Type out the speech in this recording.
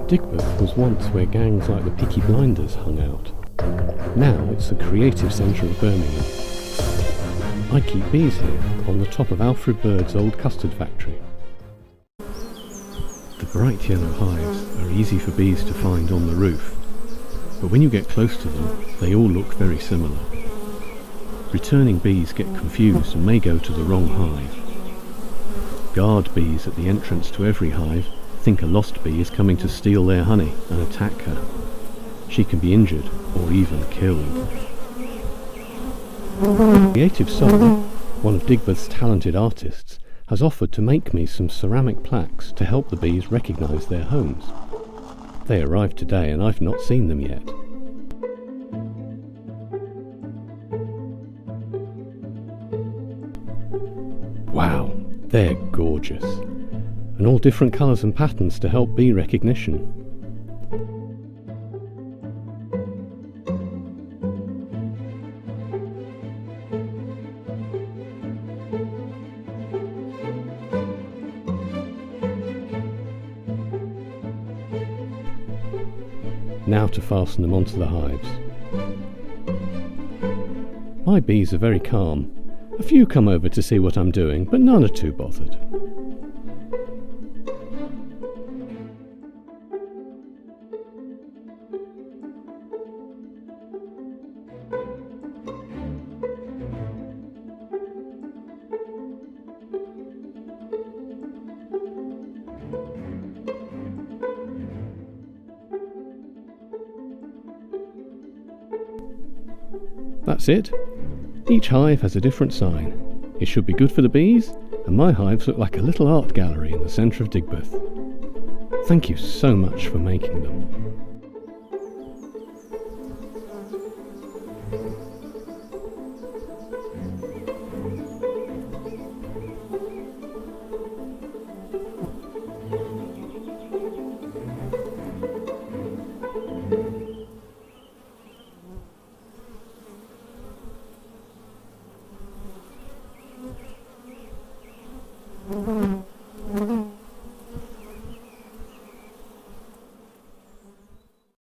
Digbeth was once where gangs like the Peaky Blinders hung out. Now it's the creative centre of Birmingham. I keep bees here, on the top of Alfred Bird's old custard factory. The bright yellow hives are easy for bees to find on the roof, but when you get close to them, they all look very similar. Returning bees get confused and may go to the wrong hive. Guard bees at the entrance to every hive think a lost bee is coming to steal their honey and attack her. She can be injured or even killed. Creative Soul, one of Digbeth's talented artists, has offered to make me some ceramic plaques to help the bees recognise their homes. They arrived today and I've not seen them yet. Wow, they're gorgeous, and all different colours and patterns to help bee recognition. Now to fasten them onto the hives. My bees are very calm. A few come over to see what I'm doing, but none are too bothered. That's it. Each hive has a different sign. It should be good for the bees, and my hives look like a little art gallery in the centre of Digbeth. Thank you so much for making them. Mm-hmm.